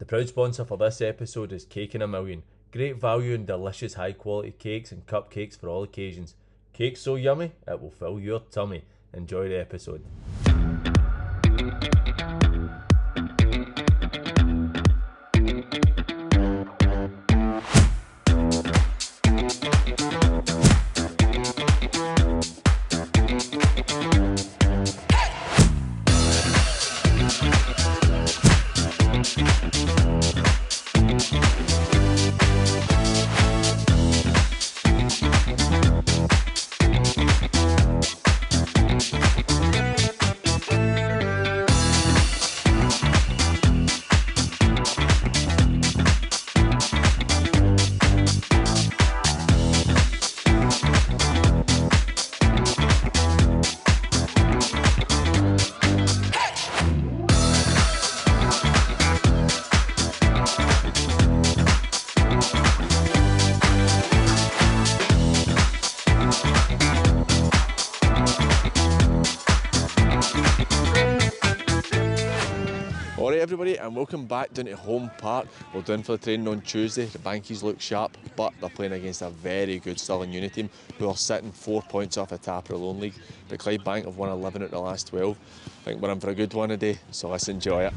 The proud sponsor for this episode is Cake in a Million. Great value and delicious high quality cakes and cupcakes for all occasions. Cake so yummy, it will fill your tummy. Enjoy the episode. Alright everybody, and welcome back down to Home Park. We're down for the training on Tuesday. The Bankies look sharp, but they're playing against a very good Stirling Uni team who are sitting 4 points off the top of the Lowland League. But Clydebank have won 11 out of the last 12. I think we're in for a good one today, so let's enjoy it.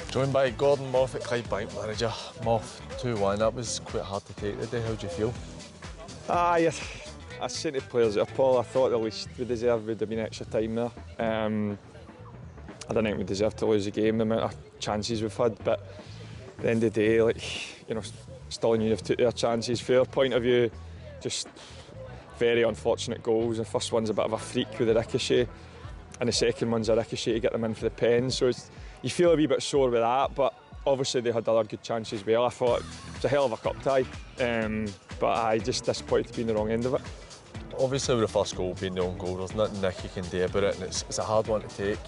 Joined by Gordon Moffat, Clydebank manager. Moff, 2-1, that was quite hard to take today. How do you feel? I said to players at Paul, I thought the least we deserved would have been extra time there. I don't think we deserved to lose the game, the amount of chances we've had, but at the end of the day, Stirling Uni have took their chances. From our point of view, just very unfortunate goals. The first one's a bit of a freak with the ricochet, and the second one's a ricochet to get them in for the pen. So you feel a wee bit sore with that, but obviously they had other good chances as well. I thought it was a hell of a cup tie, but I just disappointed to be in the wrong end of it. Obviously with the first goal being the own goal, there's nothing Nick you can do about it, and it's a hard one to take.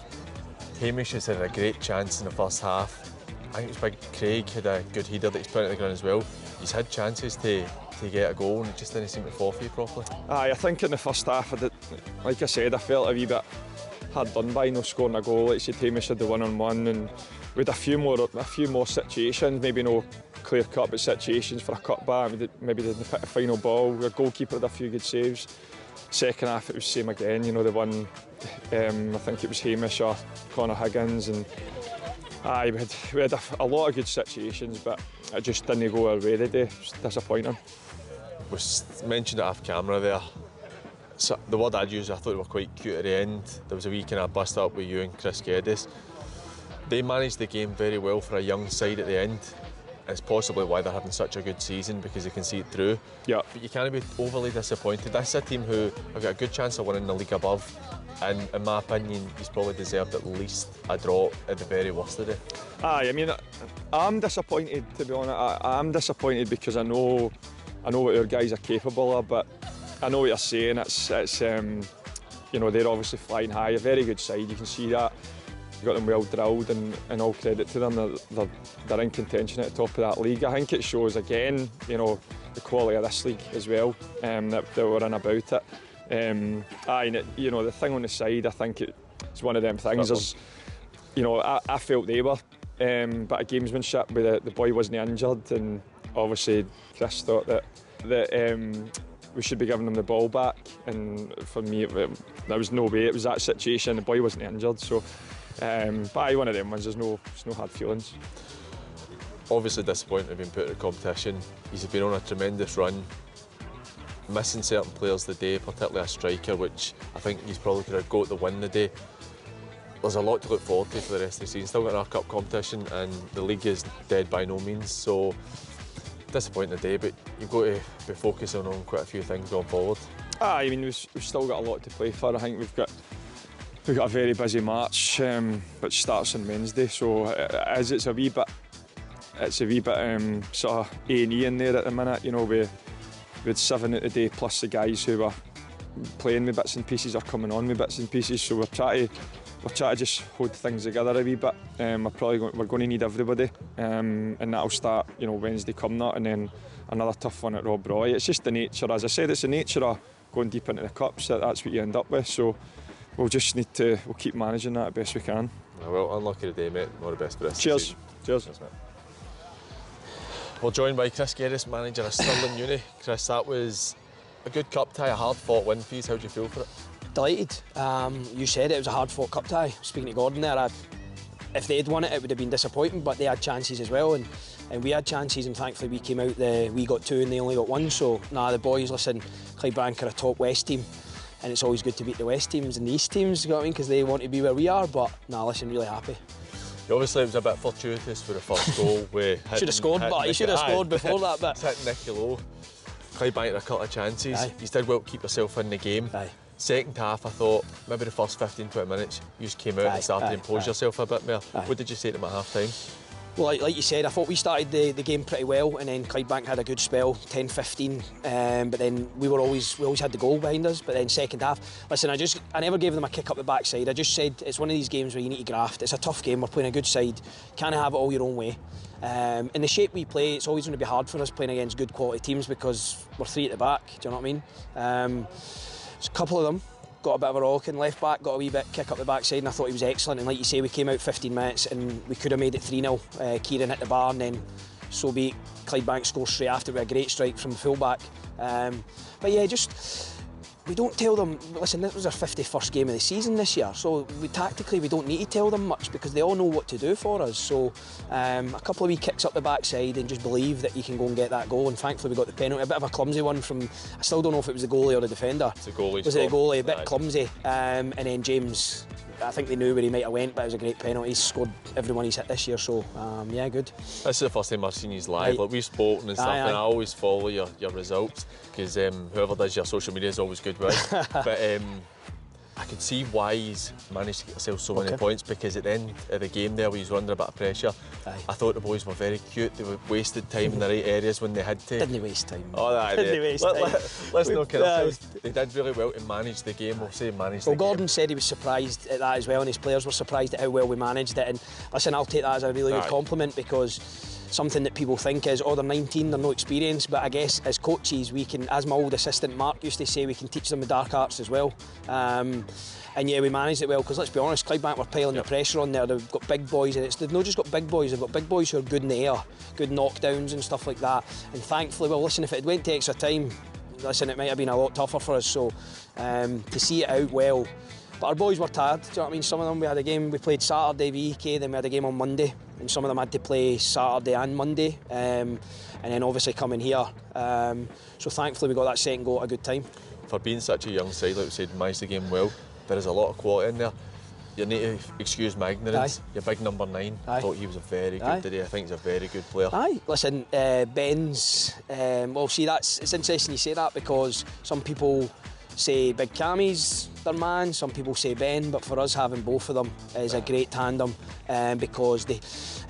Hamish has had a great chance in the first half. I think it was Big Craig had a good header that he's put in the ground as well. He's had chances to get a goal and it just didn't seem to fall for you properly. I think in the first half, like I said, I felt a wee bit hard done by not scoring a goal. Like you said, Hamish had the one-on-one, and we had a few more situations, maybe no clear-cut, but situations for a cutback. Maybe didn't hit the final ball. The goalkeeper had a few good saves. Second half, it was the same again. You know, the one, I think it was Hamish or Connor Higgins, and we had a lot of good situations, but it just didn't go our way today. It was disappointing. We mentioned it off camera there. So the word I'd use, I thought they were quite cute at the end. There was a wee kind of bust up with you and Chris Geddes. They managed the game very well for a young side at the end. It's possibly why they're having such a good season, because they can see it through. Yeah. But you can't be overly disappointed. This is a team who have got a good chance of winning the league above, and in my opinion, he's probably deserved at least a draw at the very worst of it. I mean, I'm disappointed, to be honest. I'm disappointed because I know what our guys are capable of, but I know what you're saying. It's you know, they're obviously flying high. A very good side, you can see that. You've got them well drilled, and all credit to them. They're in contention at the top of that league. I think it shows again, you know, the quality of this league as well, that we're in about it. You know, the thing on the side, I think it's one of them things. There's, you know, I felt they were, but a gamesmanship where the boy wasn't injured, and obviously Chris thought that we should be giving them the ball back, and for me there was no way. It was that situation, the boy wasn't injured, so but one of them ones, there's no hard feelings. Obviously disappointed to have been put in the competition. He's been on a tremendous run, missing certain players today, particularly a striker, which I think he's probably could have got the win today. There's a lot to look forward to for the rest of the season. Still got our cup competition, and the league is dead by no means, so disappointing today, but you've got to be focusing on quite a few things going forward. I mean, we've still got a lot to play for. I think we've got a very busy March, which starts on Wednesday, so it's a wee bit sort of A&E in there at the minute. You know, we had 7 out today, plus the guys who were playing with bits and pieces or coming on with bits and pieces, so we're trying to just hold things together a wee bit. We're going to need everybody, and that'll start, you know, Wednesday come that, and then another tough one at Rob Roy. It's just the nature, as I said, it's the nature of going deep into the cups. That's what you end up with. So we'll keep managing that as best we can. Well, unlucky today, mate. All the best for this. Cheers. Cheers. Cheers, mate. We're joined by Chris Geddes, manager of Stirling Uni. Chris, that was a good cup tie, a hard-fought win for you. How do you feel for it? Delighted. You said it was a hard-fought cup tie. Speaking to Gordon there, if they'd won it, it would have been disappointing, but they had chances as well, and we had chances, and thankfully we came out, we got 2 and they only got 1, so the boys, listen, Clydebank are a top West team, and it's always good to beat the West teams and the East teams, you know what I mean, because they want to be where we are, but listen, really happy. Obviously it was a bit fortuitous for the first goal. Should have scored, but he should have scored before that bit. Hit Nicky low. Clydebank had a couple of chances. Aye. You did well to keep yourself in the game. Aye. Second half, I thought maybe the first 15-20 minutes you just came out and started to impose yourself a bit more. What did you say to them at half time? Well, like you said, I thought we started the game pretty well, and then Clydebank had a good spell, 10-15, but then we always had the goal behind us. But then second half, listen, I never gave them a kick up the backside. I just said it's one of these games where you need to graft. It's a tough game. We're playing a good side. Can't have it all your own way. In the shape we play, it's always going to be hard for us playing against good quality teams because we're 3 at the back. Do you know what I mean? There's a couple of them got a bit of a rock, and left back got a wee bit kick up the backside, and I thought he was excellent. And like you say, we came out 15 minutes and we could have made it 3-0. Kieran hit the bar, and then so be it. Clydebank scored straight after with a great strike from the full back. But yeah, just we don't tell them, listen, this was our 51st game of the season this year, so tactically we don't need to tell them much because they all know what to do for us. So a couple of wee kicks up the backside and just believe that you can go and get that goal, and thankfully we got the penalty. A bit of a clumsy one from, I still don't know if it was the goalie or the defender. It's the goalie. Was it the goalie? A bit clumsy. And then James, I think they knew where he might have went, but it was a great penalty. He's scored every one he's hit this year, so yeah, good. This is the first time I've seen you live. Like, we've spoken and stuff, and I always follow your results because whoever does your social media is always good with. But I could see why he's managed to get himself so many points, because at the end of the game there, where he was under a bit of pressure, I thought the boys were very cute. They wasted time in the right areas when they had to. Didn't they waste time? Oh, that didn't they waste time? Let's not kid ourselves. They did really well to manage the game. We'll say manage the game. Gordon said he was surprised at that as well, and his players were surprised at how well we managed it. And listen, I'll take that as a really good compliment, because something that people think is, oh, they're 19, they're no experience, but I guess as coaches we can, as my old assistant Mark used to say, we can teach them the dark arts as well. And yeah, we managed it well, because let's be honest, Clydebank were piling the pressure on there. They've got big boys, and they've not just got big boys, they've got big boys who are good in the air, good knockdowns and stuff like that. And thankfully, well, listen, if it went to extra time, listen, it might have been a lot tougher for us. So to see it out well. But our boys were tired, do you know what I mean? Some of them, we had a game, we played Saturday VK, then we had a game on Monday, and some of them had to play Saturday and Monday, and then obviously coming here. So thankfully we got that second goal at a good time. For being such a young side, like we said, managed the game well, there is a lot of quality in there. You need to excuse my ignorance. Your big number 9, I thought he was a very good today. I think he's a very good player. Listen, Ben's, well, see, it's interesting you say that, because some people say Big Cammy's their man, some people say Ben, but for us having both of them is a great tandem, because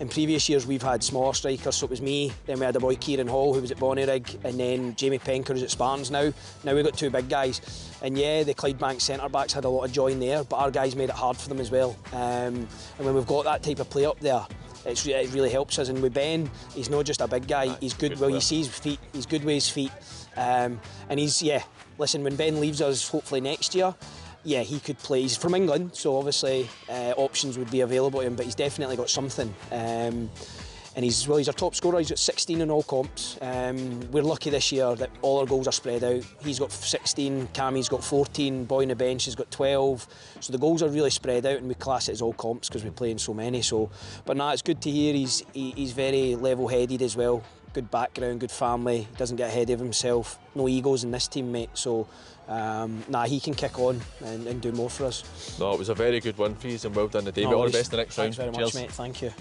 in previous years we've had smaller strikers, so it was me, then we had a boy Kieran Hall who was at Bonnyrigg, and then Jamie Penker who's at Spartans now we've got two big guys. And yeah, the Clydebank centre backs had a lot of joy in there, but our guys made it hard for them as well, and when we've got that type of play up there, it really helps us. And with Ben, he's not just a big guy, he's good, well, you see his feet, he's good with his feet, and he's, listen, when Ben leaves us hopefully next year, he could play. He's from England, so obviously options would be available to him, but he's definitely got something. And he's our top scorer. He's got 16 in all comps. We're lucky this year that all our goals are spread out. He's got 16, Cammy's got 14, boy on the bench has got 12. So the goals are really spread out, and we class it as all comps because we play in so many. So, but it's good to hear he's very level-headed as well. Good background, good family. He doesn't get ahead of himself. No egos in this team, mate. So, he can kick on and do more for us. No, it was a very good win for you, and well done today. All the best the next round. Thanks very much, mate. Thank you.